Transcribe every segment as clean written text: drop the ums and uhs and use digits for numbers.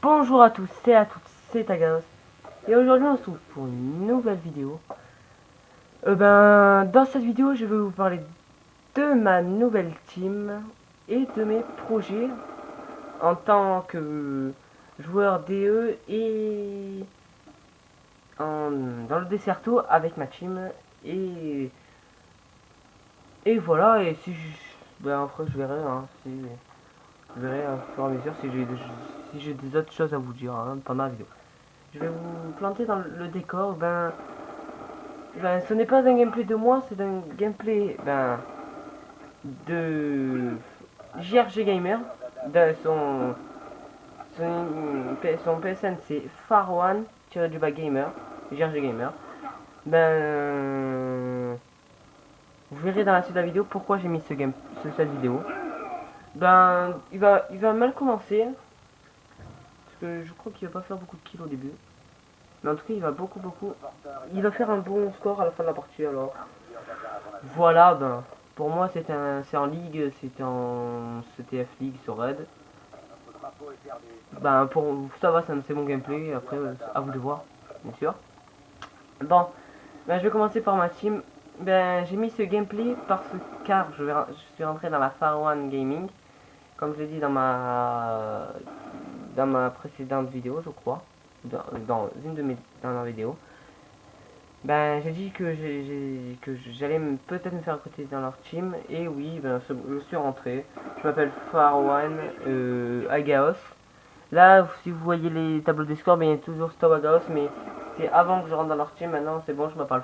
Bonjour à tous et à toutes, c'est Taganos. Et aujourd'hui on se retrouve pour une nouvelle vidéo. Dans cette vidéo je vais vous parler de ma nouvelle team et de mes projets en tant que joueur DE et dans le Desserto avec ma team. Et, et voilà, et si après je verrai, je verrai au fur et à mesure si j'ai des autres choses à vous dire pendant la vidéo. Je vais vous planter dans le décor. Ce n'est pas un gameplay de moi, c'est un gameplay de JRG Gamer. De son PSN c'est Farwan-Gamer. JRG Gamer. Vous verrez dans la suite de la vidéo pourquoi j'ai mis cette vidéo. Il va mal commencer. Parce que je crois qu'il va pas faire beaucoup de kills au début. Mais en tout cas, il va beaucoup. Il va faire un bon score à la fin de la partie. Alors, voilà. Pour moi, c'est en ligue, c'est en CTF League sur Red. Pour ça va, c'est mon gameplay. Après, à vous de voir, bien sûr. Bon, je vais commencer par ma team. J'ai mis ce gameplay car je suis rentré dans la Farwan Gaming, comme je l'ai dit dans ma précédente vidéo, je crois, dans une de mes dernières vidéos. J'ai dit que j'allais peut-être me faire recruter dans leur team, et oui, je suis rentré. Je m'appelle Farwan Agaos. Là, si vous voyez les tableaux des scores, il y a toujours Stop Agaos, mais c'était avant que je rentre dans leur team. Maintenant, c'est bon, je m'appelle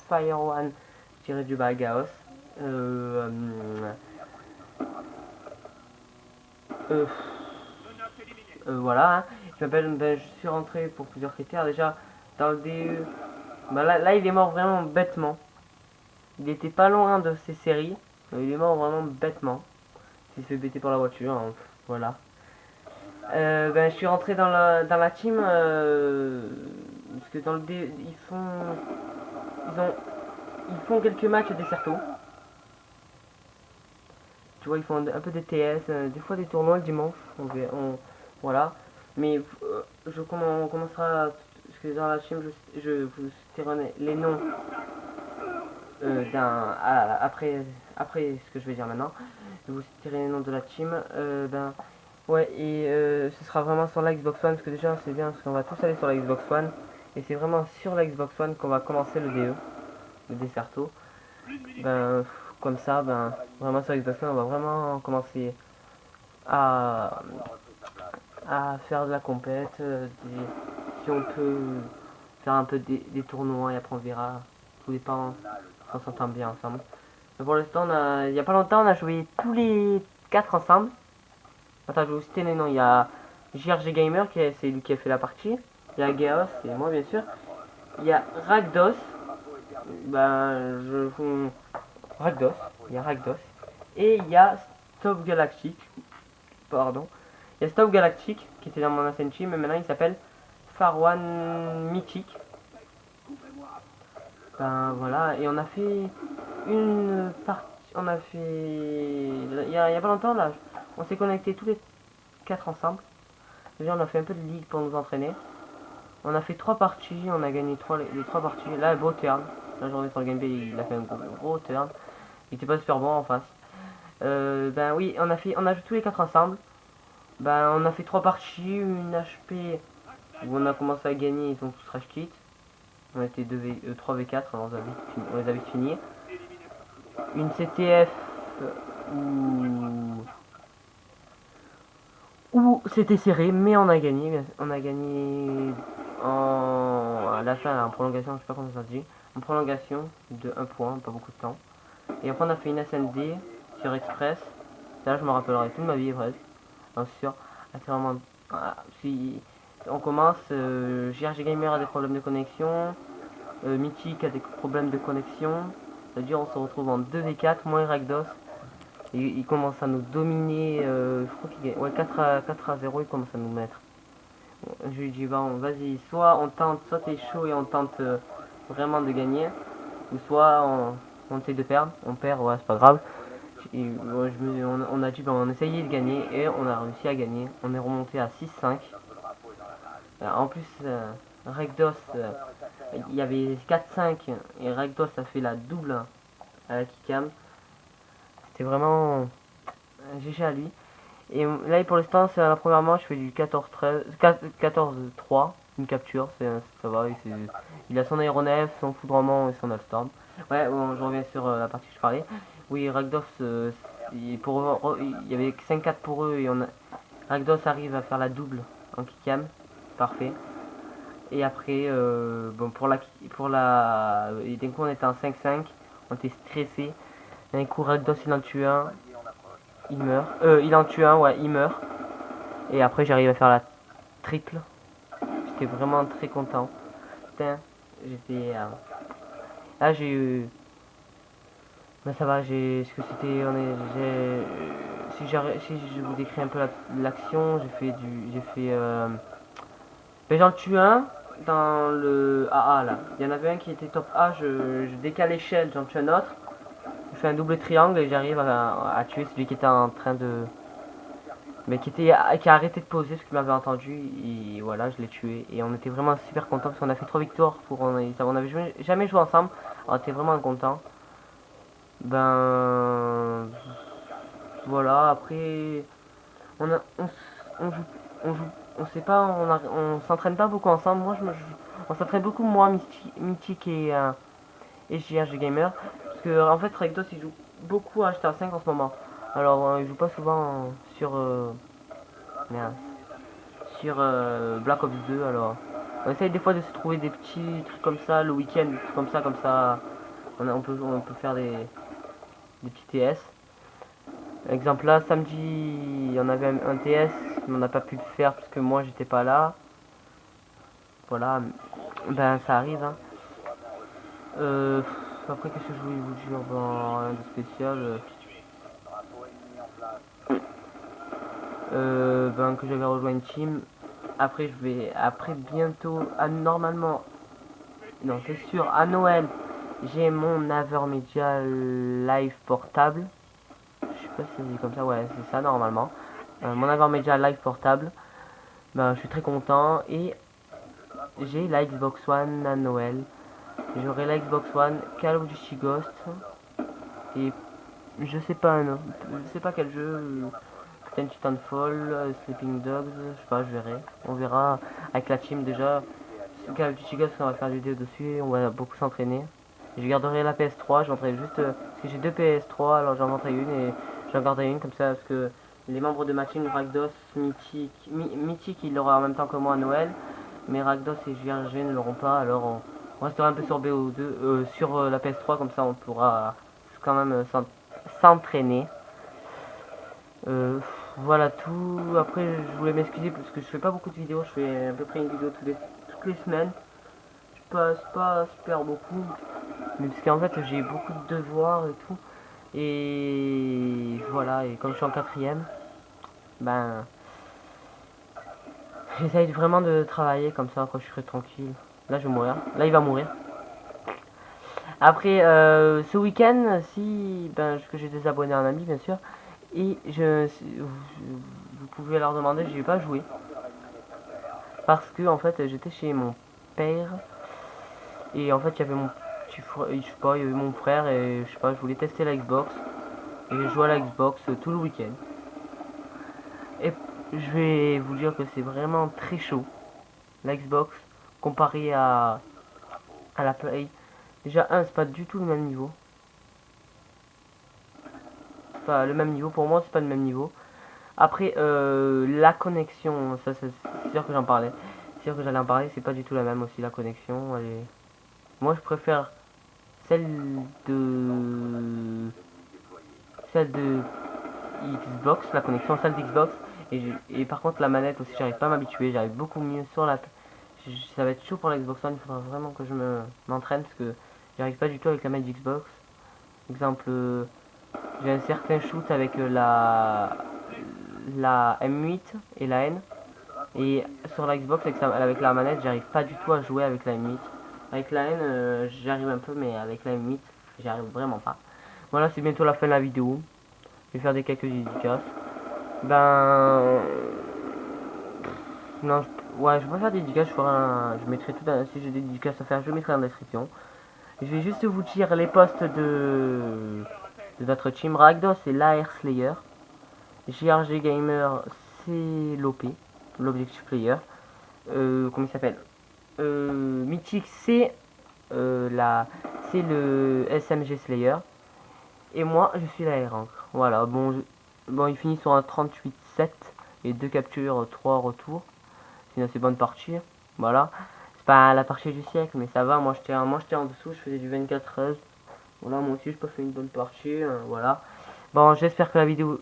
Fireone-du-bas Agaos. Voilà, hein. Je suis rentré pour plusieurs critères. Déjà, dans le DE, là, il est mort vraiment bêtement. Il était pas loin de ces séries. Il est mort vraiment bêtement. Il se fait bêter par la voiture, hein. Voilà. Je suis rentré dans la team parce que dans le DE, ils font quelques matchs des certos. Tu vois, ils font un peu des TS, des fois des tournois le dimanche. Voilà. Mais on commencera, parce que dans la team, je vous citerai les noms après ce que je vais dire maintenant. Je vous citerai les noms de la team. Ouais, et ce sera vraiment sur la Xbox One, parce que déjà c'est bien, parce qu'on va tous aller sur la Xbox One. Et c'est vraiment sur la Xbox One qu'on va commencer le DE, le Desserto. Comme ça, vraiment sur Xbox One, on va vraiment commencer à, à faire de la compète, si on peut faire un peu des tournois, et après on verra, tout dépend si on s'entend bien ensemble. Mais pour l'instant, il n'y a pas longtemps, on a joué tous les 4 ensemble. Attends, je vais vous citer les noms. Il y a JRG Gamer, c'est lui qui a fait la partie. Il y a Gaos, c'est moi bien sûr. Il y a Ragdos. Ragdos. Il y a Ragdos. Et il y a Stop Galactic. Pardon. Il y a Stop Galactic qui était dans mon ancienne team, mais maintenant il s'appelle Farwan Mythic. Voilà, et on a fait une partie. On a fait. Il y a pas longtemps là. On s'est connectés tous les 4 ensemble. Déjà, on a fait un peu de ligue pour nous entraîner. On a fait 3 parties, on a gagné les 3 parties. Là, beau turn. La journée sur le gameplay, il a fait un gros turn. Il était pas super bon en face. Oui, on a joué tous les 4 ensemble. On a fait 3 parties, une HP où on a commencé à gagner, ils ont tous rage quit. On était 3v4, on les a vite finis. Une CTF où c'était serré, mais on a gagné. On a gagné à la fin, en prolongation, je sais pas comment ça se dit. En prolongation de 1 point, pas beaucoup de temps. Et après on a fait une SND sur Express. Là je me rappellerai toute ma vie presque. Bien sûr. Vraiment, si on commence, JRG Gamer a des problèmes de connexion. Mythic a des problèmes de connexion. C'est-à-dire on se retrouve en 2v4, moins Ragdos. Il commence à nous dominer, je crois qu'il gagne, ouais, 4 à 0, il commence à nous mettre. Je lui dis, vas-y, soit on tente, soit t'es chaud et on tente vraiment de gagner, ou soit on essaie de perdre, on perd, ouais, c'est pas grave. On a dit, on essayait de gagner et on a réussi à gagner. On est remonté à 6-5. En plus, Rekdos, il y avait 4-5 et Rekdos a fait la double à la kickcam. C'était vraiment GG à lui. Et là pour l'instant c'est la première manche, je fais du 14-13, 14-3, une capture, ça va, il a son aéronef, son foudrement et son Allstorm. Ouais, bon, je reviens sur la partie que je parlais. Oui, Rakdos, il y avait 5-4 pour eux et Rakdos arrive à faire la double en kickcam, parfait. Et après, bon, et d'un coup on était en 5-5, on était stressé. D'un coup Rakdos il en tue un, il meurt. Il en tue un, ouais, il meurt. Et après j'arrive à faire la triple. J'étais vraiment très content. Putain, j'étais... Là j'ai eu... Ben ça va, j'ai... Ce que c'était... Si je vous décris un peu l'action, j'ai fait du... J'ai fait... Ben j'en tue un dans le AA là. Il y en avait un qui était top A, je décale l'échelle, j'en tue un autre. Je fais un double triangle et j'arrive à tuer celui qui était en train de... Mais qui a arrêté de poser parce qu'il m'avait entendu et voilà, je l'ai tué et on était vraiment super contents parce qu'on a fait 3 victoires on avait jamais joué ensemble, on était vraiment contents. Ben voilà, après on joue on joue on sait pas, on s'entraîne pas beaucoup ensemble. On s'entraîne beaucoup moi, Mythique et JRG Gamer parce que en fait Rekdos il joue beaucoup à GTA 5 en ce moment. Alors il joue pas souvent sur merde, sur Black Ops 2. Alors on essaye des fois de se trouver des petits trucs comme ça le week-end, comme ça on peut faire des petits TS. Exemple là samedi on avait un TS mais on n'a pas pu le faire parce que moi j'étais pas là. Voilà, ben ça arrive hein. Après qu'est-ce que je voulais vous dire, ben, rien de spécial. Ben que j'avais rejoint une team. Après bientôt, normalement, non c'est sûr, à Noël, j'ai mon Avermedia Live portable. Je sais pas si c'est dit comme ça, ouais c'est ça normalement. Mon Avermedia Live portable. Ben je suis très content et j'ai la Xbox One à Noël. J'aurai la Xbox One, Call of Duty Ghost et je sais pas je sais pas quel jeu. Peut-être Titanfall, Sleeping Dogs, je sais pas, je verrai. On verra avec la team déjà. Call of Duty Ghost, on va faire des vidéos dessus, on va beaucoup s'entraîner. Je garderai la PS3, j'en juste... parce que j'ai deux PS3, alors j'en vendrai une et j'en garderai une comme ça, parce que les membres de ma team, Rakdos, Mythique, il l'aura en même temps que moi à Noël, mais Rakdos et JRG ne l'auront pas, alors on restera un peu sur BO2, sur la PS3, comme ça on pourra quand même s'entraîner. Voilà tout. Après, je voulais m'excuser parce que je fais pas beaucoup de vidéos. Je fais à peu près une vidéo toutes les semaines. Je passe pas super beaucoup. Mais parce qu'en fait, j'ai beaucoup de devoirs et tout. Et voilà. Et comme je suis en quatrième, ben, j'essaye vraiment de travailler comme ça quand je serai tranquille. Là, je vais mourir. Là, il va mourir. Après, ce week-end, si, ben, que j'ai désabonné un ami, bien sûr. Et vous pouvez leur demander, j'ai pas joué. Parce que en fait j'étais chez mon père. Et en fait il y avait mon petit frère, je sais pas, il y avait mon frère et je sais pas, je voulais tester la Xbox. Et j'ai joué à la Xbox tout le week-end. Et je vais vous dire que c'est vraiment très chaud. La Xbox comparé à la Play. Déjà c'est pas du tout le même niveau. C'est pas le même niveau, pour moi c'est pas le même niveau. Après, la connexion, ça c'est sûr que j'en parlais. C'est sûr que j'allais en parler, c'est pas du tout la même aussi la connexion. Moi je préfère celle de celle de Xbox, la connexion celle d'Xbox. Et par contre la manette aussi, j'arrive pas à m'habituer, j'arrive beaucoup mieux sur la... Ça va être chaud pour la Xbox One, il faudra vraiment que je m'entraîne parce que j'arrive pas du tout avec la manette d'Xbox. Exemple, j'ai un certain shoot avec la M8 et la N. Et sur la Xbox avec la manette, j'arrive pas du tout à jouer avec la M8. Avec la N, j'arrive un peu, mais avec la M8, j'arrive vraiment pas. Voilà, c'est bientôt la fin de la vidéo. Je vais faire quelques dédicaces. Ben... Non, Ouais, je vais pas faire des dédicaces, je mettrai tout si j'ai des dédicaces à faire, je mettrai en description. Je vais juste vous dire les postes de notre team. Ragdos, c'est l'AR Slayer. JRG Gamer, c'est l'OP, l'Objective Player. Comment il s'appelle Mythic, c'est le SMG Slayer. Et moi, je suis la R1. Voilà, bon, il finit sur un 38-7 et 2 captures, 3 retours. C'est une assez bonne partie. Voilà. C'est pas la partie du siècle, mais ça va. Moi, j'étais en dessous, je faisais du 24-13. Voilà, moi aussi, je peux faire une bonne partie. Voilà. Bon, j'espère que la vidéo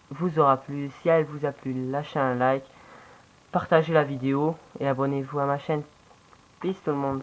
vous aura plu. Si elle vous a plu, lâchez un like, partagez la vidéo et abonnez-vous à ma chaîne. Peace tout le monde.